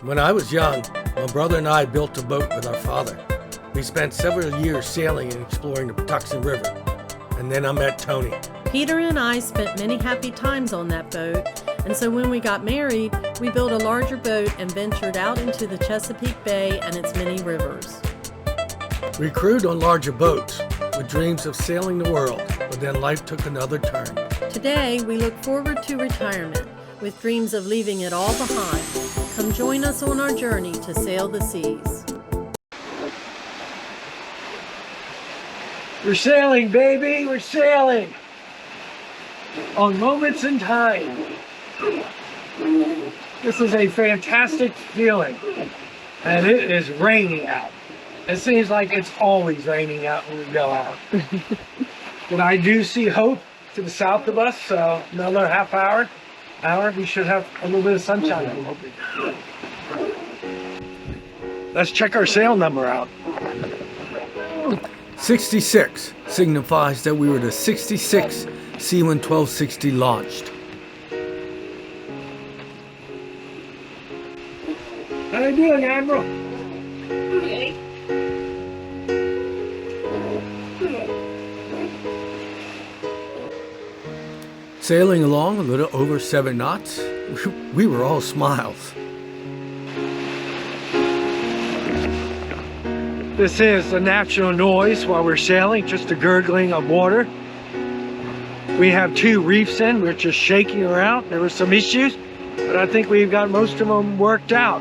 When I was young, my brother and I built a boat with our father. We spent several years sailing and exploring the Patuxent River. And then I met Toni. Peter and I spent many happy times on that boat, and so when we got married, we built a larger boat and ventured out into the Chesapeake Bay and its many rivers. We crewed on larger boats with dreams of sailing the world, but then life took another turn. Today, we look forward to retirement with dreams of leaving it all behind. Come join us on our journey to sail the seas. We're sailing, baby, we're sailing on moments in time. This is a fantastic feeling, and it is raining out. It seems like it's always raining out when we go out. But I do see hope to the south of us, so another half hour, we should have a little bit of sunshine, I'm hoping. Let's check our sail number out. 66 signifies that we were the 66th Seaman 1260 launched. How you doing, Admiral? Okay. Sailing along a little over 7 knots, we were all smiles. This is the natural noise while we're sailing, just the gurgling of water. We have 2 reefs in, we're just shaking around. There were some issues, but I think we've got most of them worked out.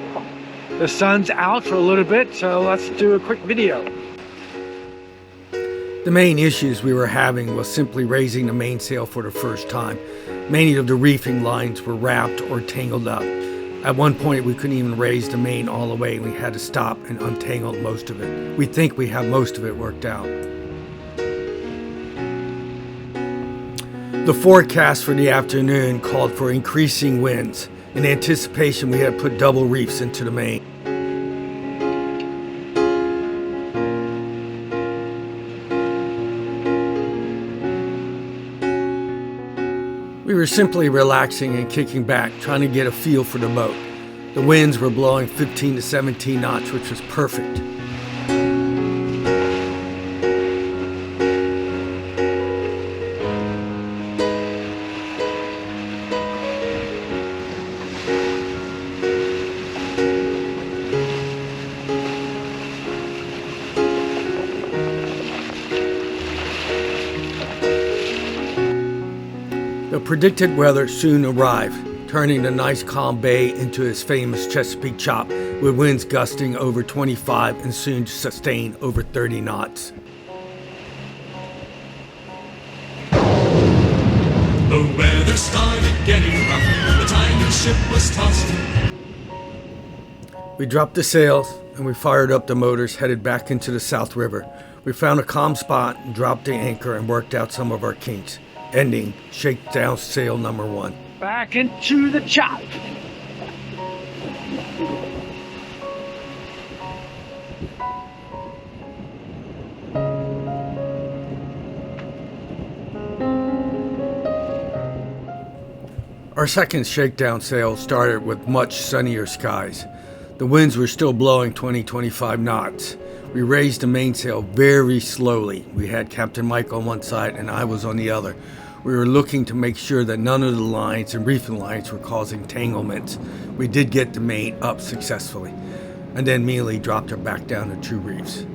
The sun's out for a little bit, so let's do a quick video. The main issues we were having was simply raising the mainsail for the first time. Many of the reefing lines were wrapped or tangled up. At one point, we couldn't even raise the main all the way. We had to stop and untangle most of it. We think we have most of it worked out. The forecast for the afternoon called for increasing winds. In anticipation, we had put double reefs into the main. We were simply relaxing and kicking back, trying to get a feel for the boat. The winds were blowing 15 to 17 knots, which was perfect. The predicted weather soon arrived, turning the nice calm bay into its famous Chesapeake chop, with winds gusting over 25 and soon sustained over 30 knots. The weather started getting rough, the tiny ship was tossed. We dropped the sails and we fired up the motors, headed back into the South River. We found a calm spot and dropped the anchor and worked out some of our kinks, ending shakedown sail number 1. Back into the chop. Our second shakedown sail started with much sunnier skies. The winds were still blowing 20-25 knots. We raised the mainsail very slowly. We had Captain Mike on one side and I was on the other. We were looking to make sure that none of the lines and reefing lines were causing entanglements. We did get the main up successfully, and then immediately dropped her back down to 2 reefs.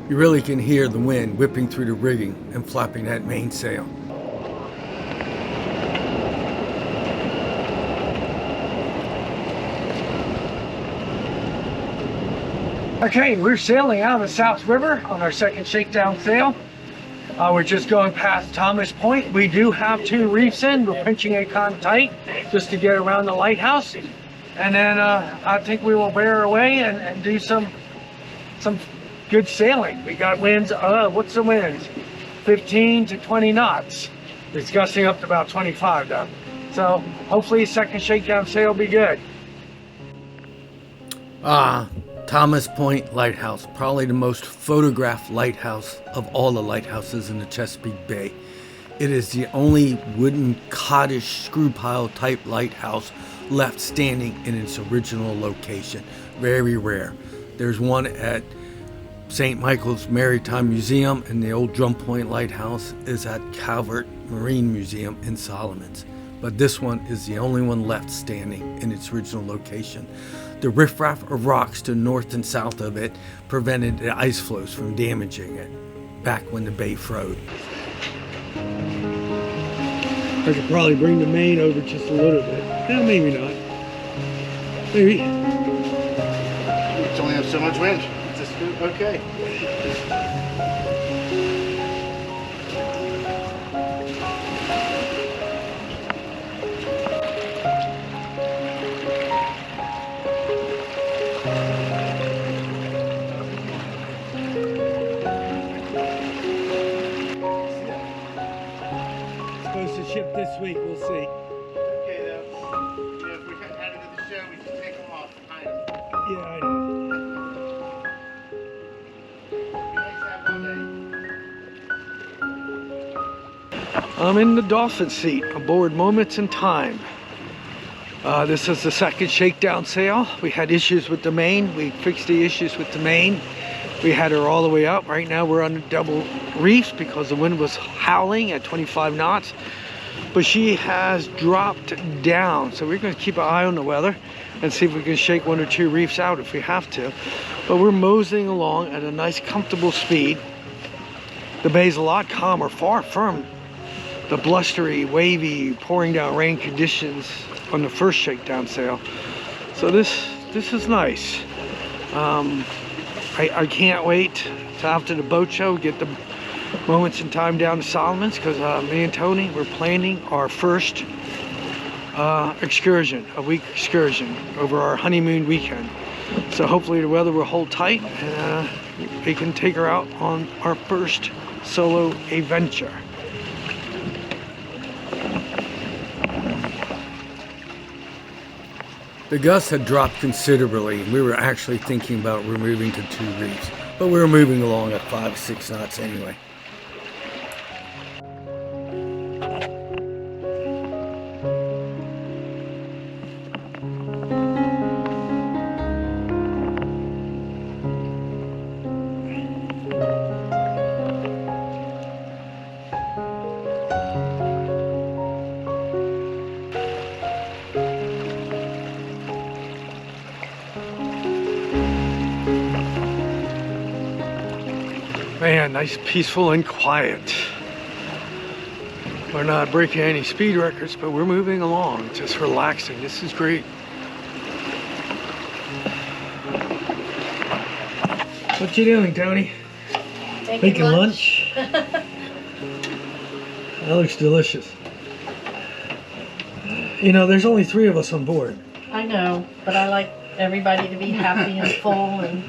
You really can hear the wind whipping through the rigging and flapping that mainsail. Okay, we're sailing out of the South River on our second shakedown sail. We're just going past Thomas Point. We do have 2 reefs in. We're pinching it kind of tight just to get around the lighthouse. And then I think we will bear away and do some good sailing. We got winds, what's the winds? 15 to 20 knots. It's gusting up to about 25 though. So hopefully second shakedown sail will be good. Thomas Point Lighthouse, probably the most photographed lighthouse of all the lighthouses in the Chesapeake Bay. It is the only wooden cottage screw pile type lighthouse left standing in its original location. Very rare. There's one at St. Michael's Maritime Museum, and the old Drum Point Lighthouse is at Calvert Marine Museum in Solomons. But this one is the only one left standing in its original location. The riffraff of rocks to north and south of it prevented the ice flows from damaging it back when the bay froze. I could probably bring the main over just a little bit. No, maybe not. Maybe. It's only have so much wind. It's just okay. Supposed to ship this week, we'll see. Okay, though. Yeah, if we had it at the show, we should take them off behind them. Yeah, I know. Be nice to have one day. I'm in the dolphin seat aboard Moments in Time. This is the second shakedown sail. We had issues with the main. We fixed the issues with the main. We had her all the way up. Right now we're on a double reef because the wind was howling at 25 knots. But she has dropped down. So we're going to keep an eye on the weather and see if we can shake one or two reefs out if we have to. But we're moseying along at a nice comfortable speed. The bay's a lot calmer, far from the blustery, wavy, pouring down rain conditions on the first shakedown sail. So this is nice. I can't wait till after the boat show, get the Moments in Time down to Solomons, because me and Toni, we're planning our first excursion, a week excursion over our honeymoon weekend. So hopefully the weather will hold tight and we can take her out on our first solo adventure. The gusts had dropped considerably, and we were actually thinking about removing to 2 reefs, but we were moving along at 5 or 6 knots anyway. Man, nice, peaceful, and quiet. We're not breaking any speed records, but we're moving along, just relaxing. This is great. What you doing, Toni? Making lunch? That looks delicious. You know, there's only 3 of us on board. I know, but I like everybody to be happy and full and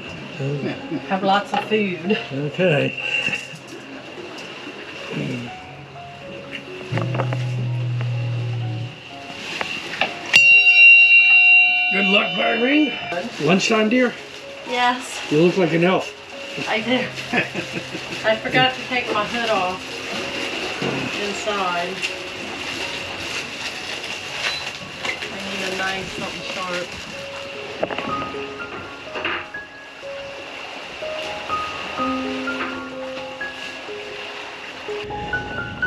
have lots of food. Okay. Good luck, Irene. Lunchtime, dear? Yes, You look like an elf. I do. I forgot to take my hood off inside. I need a knife, something sharp.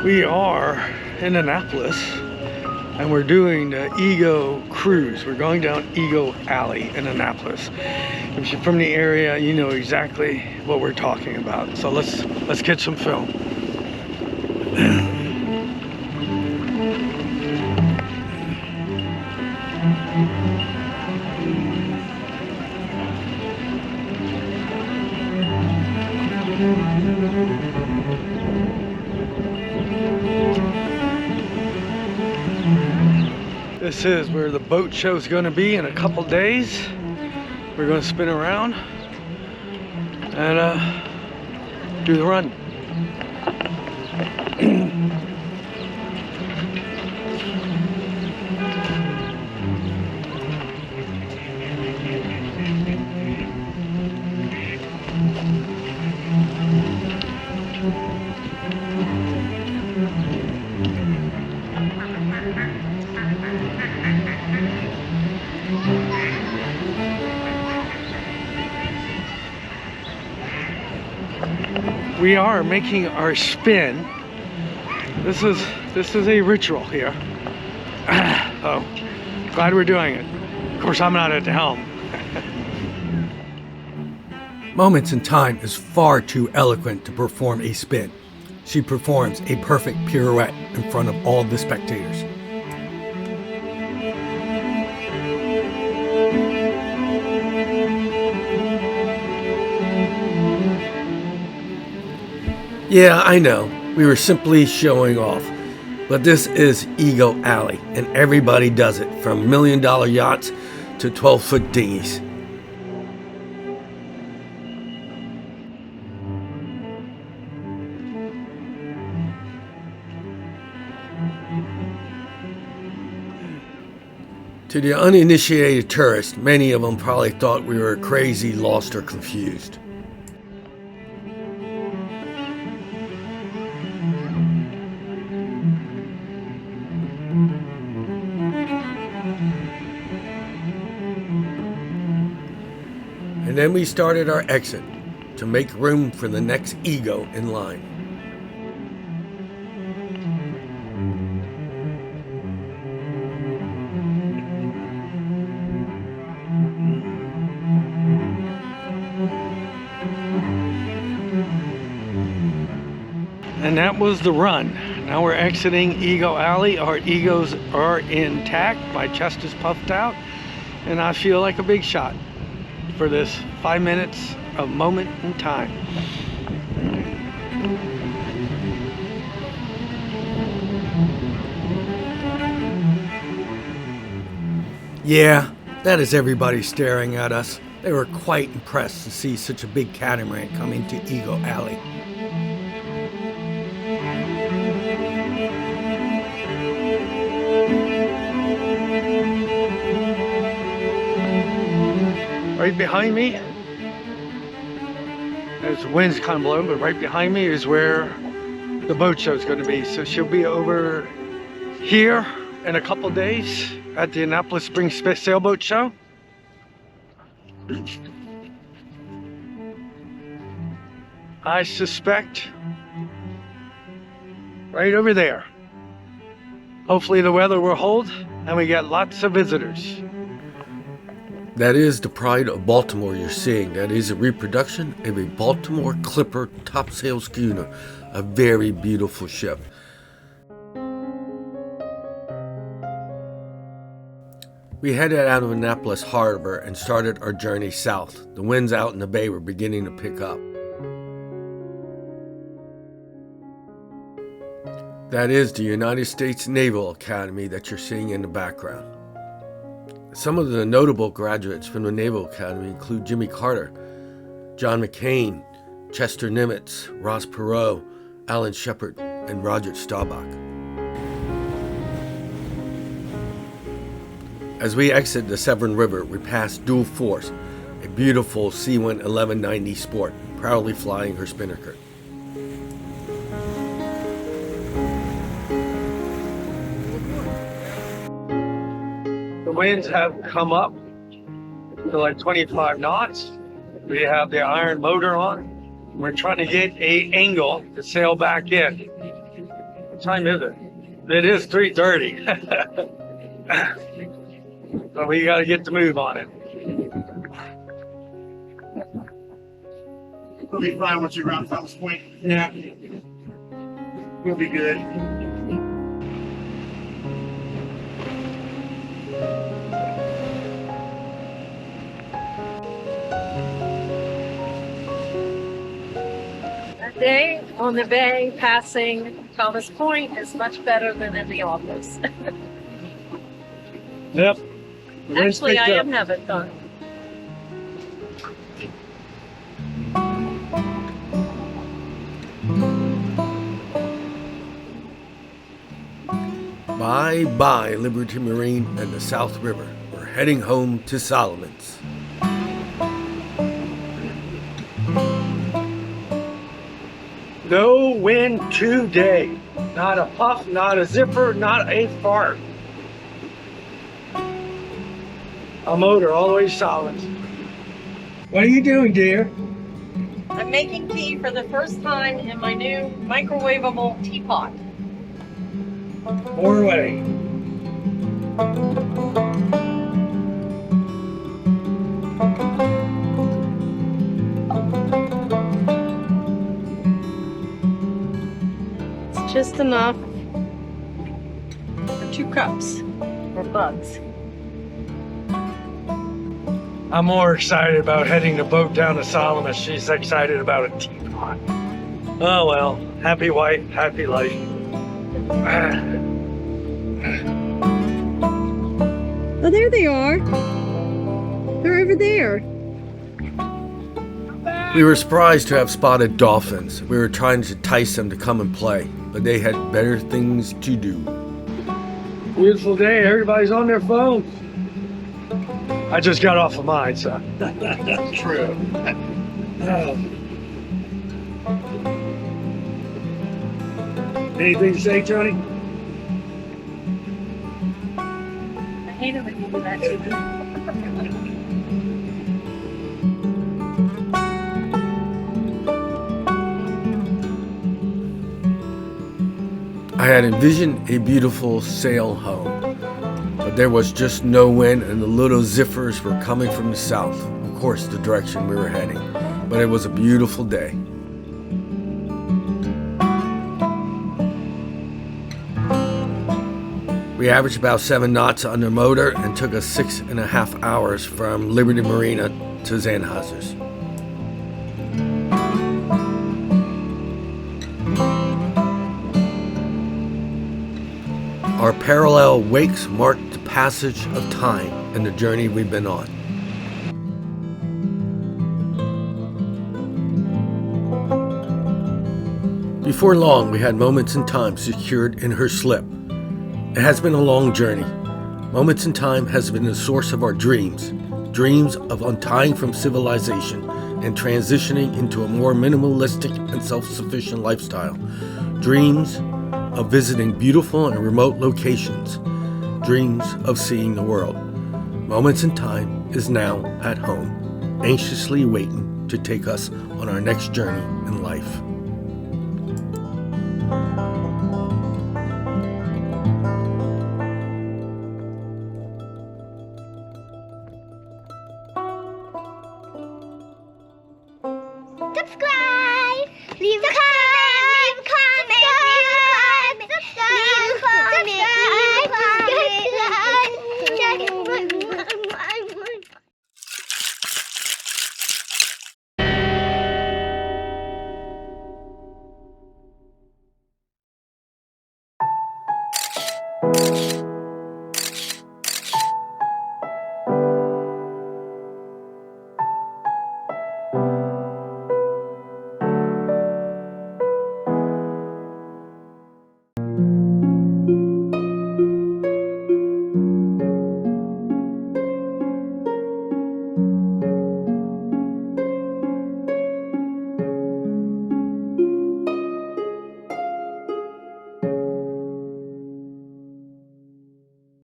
We are in Annapolis and we're doing the Ego cruise. We're going down Ego Alley in Annapolis. If you're from the area, you know exactly what we're talking about. So let's get some film. This is where the boat show is going to be in a couple days. We're going to spin around and do the run. We are making our spin. This is a ritual here. Oh, glad we're doing it. Of course, I'm not at the helm. Moments in Time is far too eloquent to perform a spin. She performs a perfect pirouette in front of all the spectators. Yeah, I know, we were simply showing off. But this is Ego Alley, and everybody does it, from $1 million yachts to 12-foot dinghies. To the uninitiated tourist, many of them probably thought we were crazy, lost, or confused. And then we started our exit to make room for the next ego in line. And that was the run. Now we're exiting Ego Alley. Our egos are intact. My chest is puffed out, and I feel like a big shot for this 5 minutes of moment in time. Yeah, that is everybody staring at us. They were quite impressed to see such a big catamaran come into Ego Alley. Right behind me, as the wind's kind of blowing, but right behind me is where the boat show is going to be. So she'll be over here in a couple days at the Annapolis Spring Sailboat Show. I suspect right over there. Hopefully the weather will hold and we get lots of visitors. That is the Pride of Baltimore you're seeing. That is a reproduction of a Baltimore Clipper topsail schooner. A very beautiful ship. We headed out of Annapolis Harbor and started our journey south. The winds out in the bay were beginning to pick up. That is the United States Naval Academy that you're seeing in the background. Some of the notable graduates from the Naval Academy include Jimmy Carter, John McCain, Chester Nimitz, Ross Perot, Alan Shepard, and Roger Staubach. As we exit the Severn River, we pass Dual Force, a beautiful C1 1190 Sport, proudly flying her spinnaker. The winds have come up to like 25 knots. We have the iron motor on. We're trying to get an angle to sail back in. What time is it? It is 3:30. So we got to get the move on it. We'll be fine once you're around Thomas Point. Yeah. We'll be good. That day on the bay passing Thomas Point is much better than in the office. Yep. The wind's Actually, I picked up. am having fun. Bye-bye, Liberty Marina and the South River. We're heading home to Solomon's. No wind today. Not a puff, not a zipper, not a fart. A motor always solid. What are you doing, dear? I'm making tea for the first time in my new microwavable teapot. Pour away. It's just enough for 2 cups for bugs. I'm more excited about heading the boat down to Solomon. She's excited about a teapot. Oh well, happy wife, happy life. Oh, there they are. They're over there. We were surprised to have spotted dolphins. We were trying to entice them to come and play, but they had better things to do. Beautiful day, everybody's on their phones. I just got off of mine, so. True. Anything to say, Tony? I hate it when you do that to me. I had envisioned a beautiful sail home, but there was just no wind and the little zephyrs were coming from the south, of course the direction we were heading, but it was a beautiful day. We averaged about 7 knots under motor and took us 6.5 hours from Liberty Marina to Zandhauser's. Our parallel wakes marked the passage of time and the journey we've been on. Before long, we had Moments in Time secured in her slip. It has been a long journey. Moments in Time has been the source of our dreams. Dreams of untying from civilization and transitioning into a more minimalistic and self-sufficient lifestyle. Dreams of visiting beautiful and remote locations. Dreams of seeing the world. Moments in Time is now at home, anxiously waiting to take us on our next journey in life.